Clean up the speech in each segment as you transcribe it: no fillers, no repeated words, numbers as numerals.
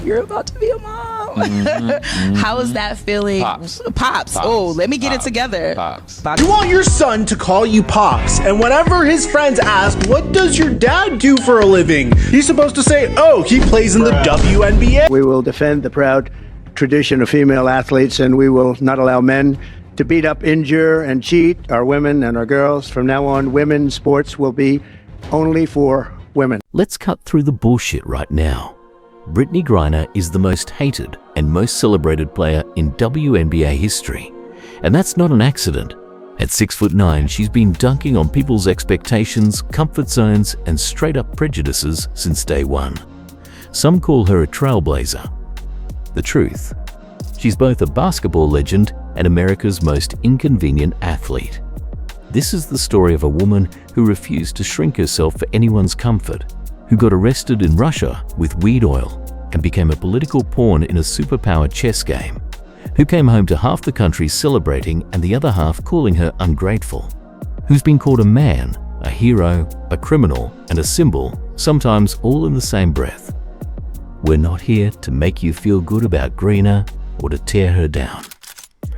you're about to be a mom. How is that feeling? Pops. Oh, let me get it together. Pops. You want your son to call you Pops, and whenever his friends ask, what does your dad do for a living? He's supposed to say, oh, he plays in the WNBA. We will defend the proud tradition of female athletes, and we will not allow men to beat up, injure, and cheat our women and our girls. From now on, women's sports will be only for women. Let's cut through the bullshit right now. Brittney Griner is the most hated and most celebrated player in WNBA history. And that's not an accident. At 6'9", she's been dunking on people's expectations, comfort zones, and straight-up prejudices since day one. Some call her a trailblazer. The truth: she's both a basketball legend and America's most inconvenient athlete. This is the story of a woman who refused to shrink herself for anyone's comfort, who got arrested in Russia with weed oil and became a political pawn in a superpower chess game, who came home to half the country celebrating and the other half calling her ungrateful, who's been called a man, a hero, a criminal, and a symbol, sometimes all in the same breath. We're not here to make you feel good about Griner or to tear her down.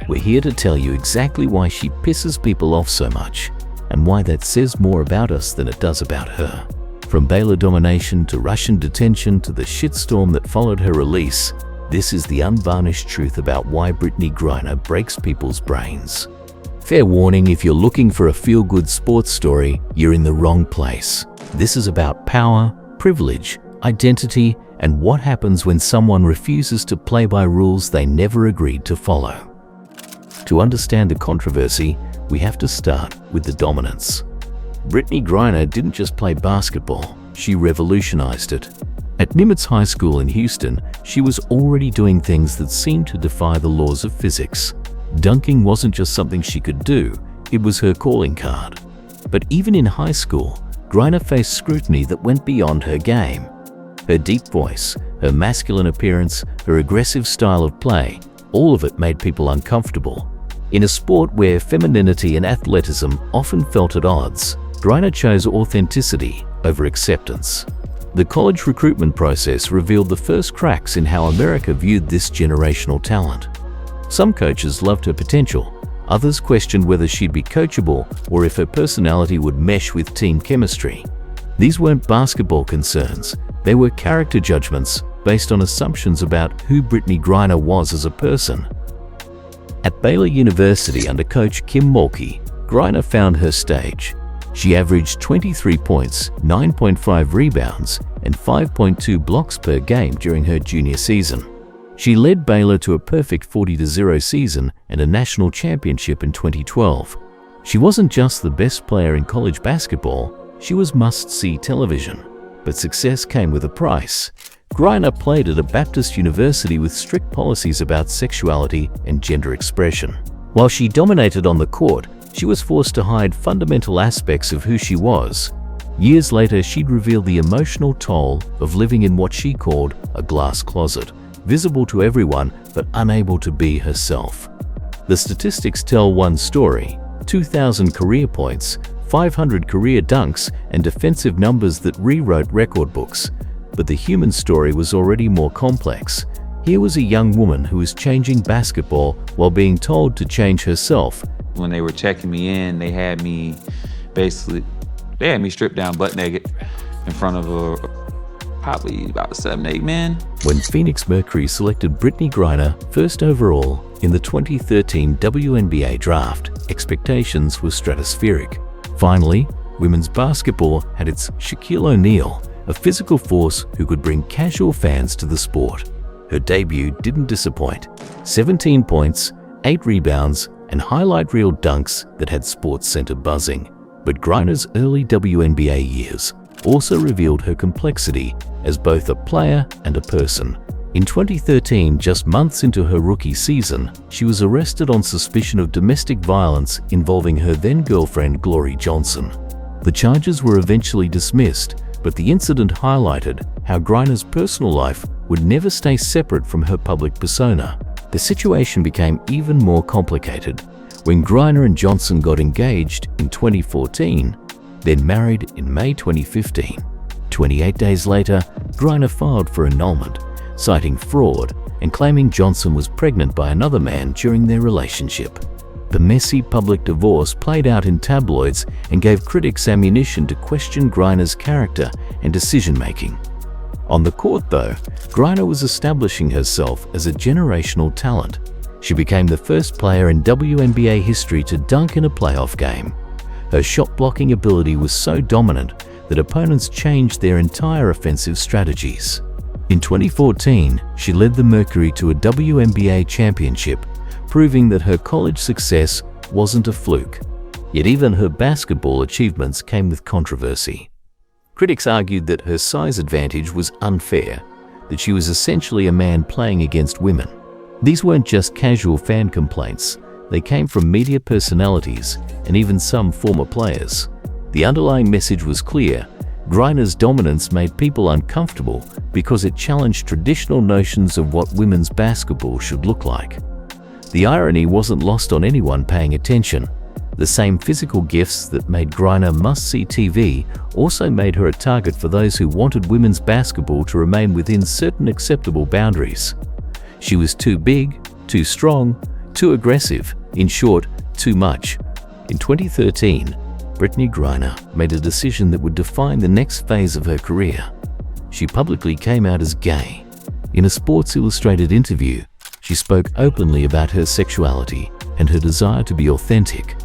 We're here to tell you exactly why she pisses people off so much and why that says more about us than it does about her. From Baylor domination to Russian detention to the shitstorm that followed her release, this is the unvarnished truth about why Brittney Griner breaks people's brains. Fair warning, if you're looking for a feel-good sports story, you're in the wrong place. This is about power, privilege, identity, and what happens when someone refuses to play by rules they never agreed to follow. To understand the controversy, we have to start with the dominance. Brittney Griner didn't just play basketball, she revolutionized it. At Nimitz High School in Houston, she was already doing things that seemed to defy the laws of physics. Dunking wasn't just something she could do, it was her calling card. But even in high school, Griner faced scrutiny that went beyond her game. Her deep voice, her masculine appearance, her aggressive style of play, all of it made people uncomfortable. In a sport where femininity and athleticism often felt at odds, Griner chose authenticity over acceptance. The college recruitment process revealed the first cracks in how America viewed this generational talent. Some coaches loved her potential, others questioned whether she'd be coachable or if her personality would mesh with team chemistry. These weren't basketball concerns, they were character judgments based on assumptions about who Brittney Griner was as a person. At Baylor University under coach Kim Mulkey, Griner found her stage. She averaged 23 points, 9.5 rebounds, and 5.2 blocks per game during her junior season. She led Baylor to a perfect 40-0 season and a national championship in 2012. She wasn't just the best player in college basketball, she was must-see television. But success came with a price. Griner played at a Baptist university with strict policies about sexuality and gender expression. While she dominated on the court, she was forced to hide fundamental aspects of who she was. Years later, she'd reveal the emotional toll of living in what she called a glass closet, visible to everyone but unable to be herself. The statistics tell one story: 2,000 career points, 500 career dunks, and defensive numbers that rewrote record books. But the human story was already more complex. Here was a young woman who was changing basketball while being told to change herself. When they were checking me in, they had me stripped down butt naked in front of probably about 7-8 men. When Phoenix Mercury selected Brittney Griner first overall in the 2013 WNBA draft, expectations were stratospheric. Finally, women's basketball had its Shaquille O'Neal, a physical force who could bring casual fans to the sport. Her debut didn't disappoint. 17 points, 8 rebounds, and highlight reel dunks that had SportsCenter buzzing. But Griner's early WNBA years also revealed her complexity as both a player and a person. In 2013, just months into her rookie season, she was arrested on suspicion of domestic violence involving her then-girlfriend Glory Johnson. The charges were eventually dismissed, but the incident highlighted how Griner's personal life would never stay separate from her public persona. The situation became even more complicated when Griner and Johnson got engaged in 2014, then married in May 2015. 28 days later, Griner filed for annulment, citing fraud and claiming Johnson was pregnant by another man during their relationship. The messy public divorce played out in tabloids and gave critics ammunition to question Griner's character and decision-making. On the court, though, Griner was establishing herself as a generational talent. She became the first player in WNBA history to dunk in a playoff game. Her shot-blocking ability was so dominant that opponents changed their entire offensive strategies. In 2014, she led the Mercury to a WNBA championship, proving that her college success wasn't a fluke. Yet even her basketball achievements came with controversy. Critics argued that her size advantage was unfair, that she was essentially a man playing against women. These weren't just casual fan complaints, they came from media personalities and even some former players. The underlying message was clear: Griner's dominance made people uncomfortable because it challenged traditional notions of what women's basketball should look like. The irony wasn't lost on anyone paying attention. The same physical gifts that made Griner must-see TV also made her a target for those who wanted women's basketball to remain within certain acceptable boundaries. She was too big, too strong, too aggressive, in short, too much. In 2013, Brittney Griner made a decision that would define the next phase of her career. She publicly came out as gay. In a Sports Illustrated interview, she spoke openly about her sexuality and her desire to be authentic.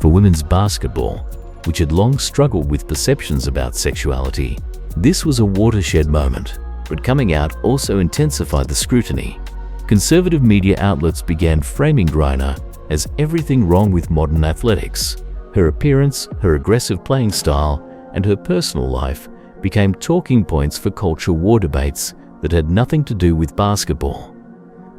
For women's basketball, which had long struggled with perceptions about sexuality, this was a watershed moment, but coming out also intensified the scrutiny. Conservative media outlets began framing Griner as everything wrong with modern athletics. Her appearance, her aggressive playing style, and her personal life became talking points for culture war debates that had nothing to do with basketball.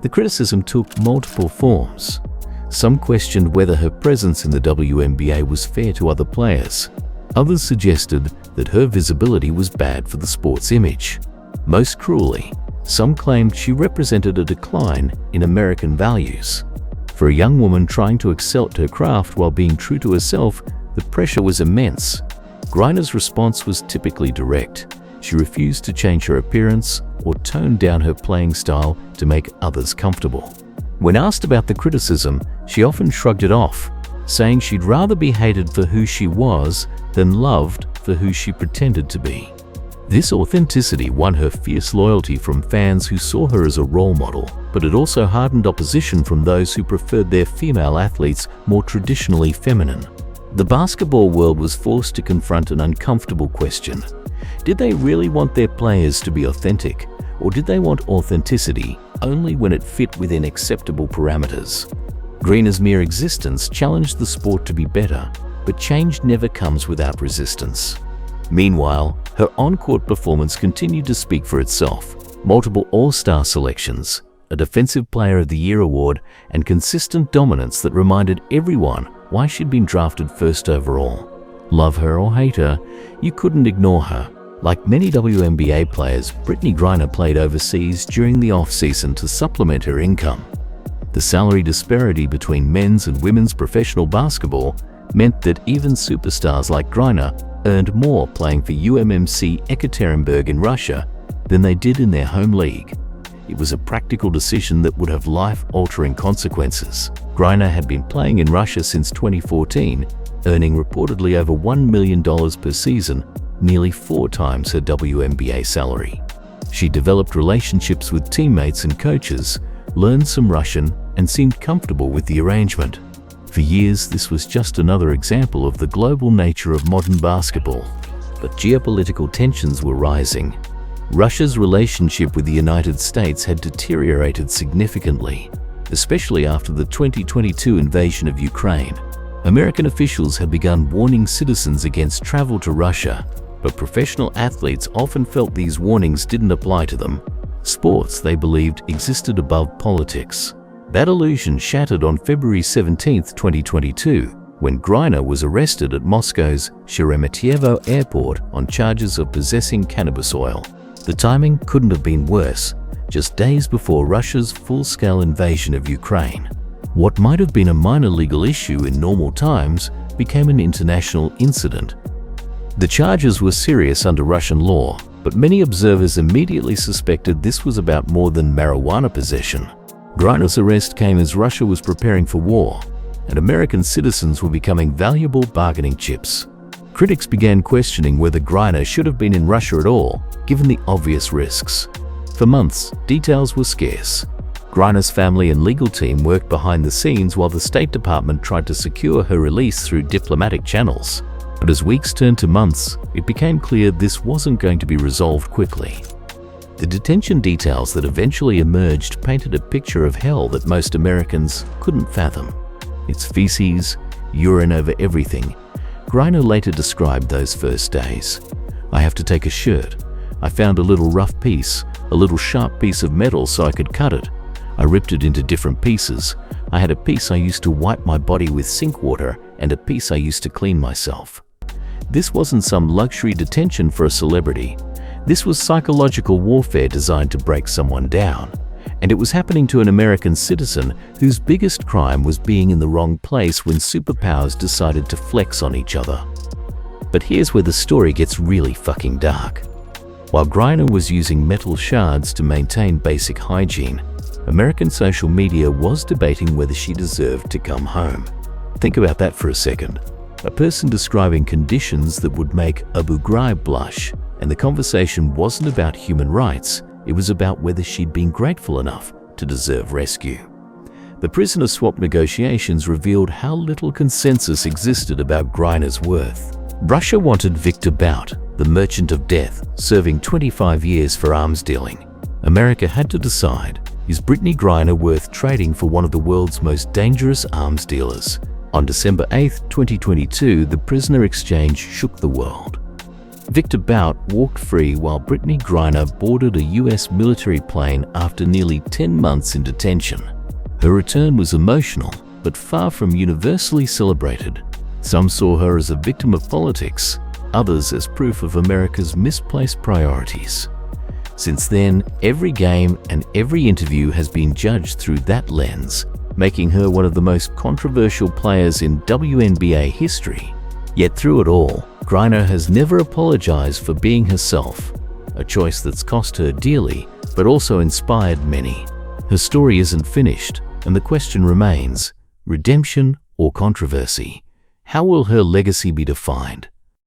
The criticism took multiple forms. Some questioned whether her presence in the WNBA was fair to other players. Others suggested that her visibility was bad for the sport's image. Most cruelly, some claimed she represented a decline in American values. For a young woman trying to excel at her craft while being true to herself, the pressure was immense. Griner's response was typically direct. She refused to change her appearance or tone down her playing style to make others comfortable. When asked about the criticism, she often shrugged it off, saying she'd rather be hated for who she was than loved for who she pretended to be. This authenticity won her fierce loyalty from fans who saw her as a role model, but it also hardened opposition from those who preferred their female athletes more traditionally feminine. The basketball world was forced to confront an uncomfortable question. Did they really want their players to be authentic, or did they want authenticity only when it fit within acceptable parameters? Griner's mere existence challenged the sport to be better, but change never comes without resistance. Meanwhile, her on-court performance continued to speak for itself. Multiple All-Star selections, a Defensive Player of the Year award, and consistent dominance that reminded everyone why she'd been drafted first overall. Love her or hate her, you couldn't ignore her. Like many WNBA players, Brittney Griner played overseas during the off-season to supplement her income. The salary disparity between men's and women's professional basketball meant that even superstars like Griner earned more playing for UMMC Ekaterinburg in Russia than they did in their home league. It was a practical decision that would have life-altering consequences. Griner had been playing in Russia since 2014, earning reportedly over $1 million per season, nearly 4 times her WNBA salary. She developed relationships with teammates and coaches, learned some Russian, and seemed comfortable with the arrangement. For years, this was just another example of the global nature of modern basketball. But geopolitical tensions were rising. Russia's relationship with the United States had deteriorated significantly, especially after the 2022 invasion of Ukraine. American officials had begun warning citizens against travel to Russia, but professional athletes often felt these warnings didn't apply to them. Sports, they believed, existed above politics. That illusion shattered on February 17, 2022, when Griner was arrested at Moscow's Sheremetyevo airport on charges of possessing cannabis oil. The timing couldn't have been worse, just days before Russia's full-scale invasion of Ukraine. What might have been a minor legal issue in normal times became an international incident. The charges were serious under Russian law, But many observers immediately suspected this was about more than marijuana possession. Griner's arrest came as Russia was preparing for war, and American citizens were becoming valuable bargaining chips. Critics began questioning whether Griner should have been in Russia at all, given the obvious risks. For months, details were scarce. Griner's family and legal team worked behind the scenes while the State Department tried to secure her release through diplomatic channels. But as weeks turned to months, it became clear this wasn't going to be resolved quickly. The detention details that eventually emerged painted a picture of hell that most Americans couldn't fathom. Its feces, urine over everything. Griner later described those first days. "I have to take a shirt. I found a little rough piece, a little sharp piece of metal so I could cut it. I ripped it into different pieces. I had a piece I used to wipe my body with sink water and a piece I used to clean myself." This wasn't some luxury detention for a celebrity. This was psychological warfare designed to break someone down. And it was happening to an American citizen whose biggest crime was being in the wrong place when superpowers decided to flex on each other. But here's where the story gets really fucking dark. While Griner was using metal shards to maintain basic hygiene, American social media was debating whether she deserved to come home. Think about that for a second. A person describing conditions that would make Abu Ghraib blush, and the conversation wasn't about human rights, it was about whether she'd been grateful enough to deserve rescue. The prisoner swap negotiations revealed how little consensus existed about Griner's worth. Russia wanted Victor Bout, the merchant of death, serving 25 years for arms dealing. America had to decide, is Brittney Griner worth trading for one of the world's most dangerous arms dealers? On December 8, 2022, the prisoner exchange shook the world. Victor Bout walked free while Brittney Griner boarded a US military plane after nearly 10 months in detention. Her return was emotional, but far from universally celebrated. Some saw her as a victim of politics, others as proof of America's misplaced priorities. Since then, every game and every interview has been judged through that lens, making her one of the most controversial players in WNBA history. Yet through it all, Griner has never apologized for being herself, a choice that's cost her dearly, but also inspired many. Her story isn't finished, and the question remains, redemption or controversy? How will her legacy be defined?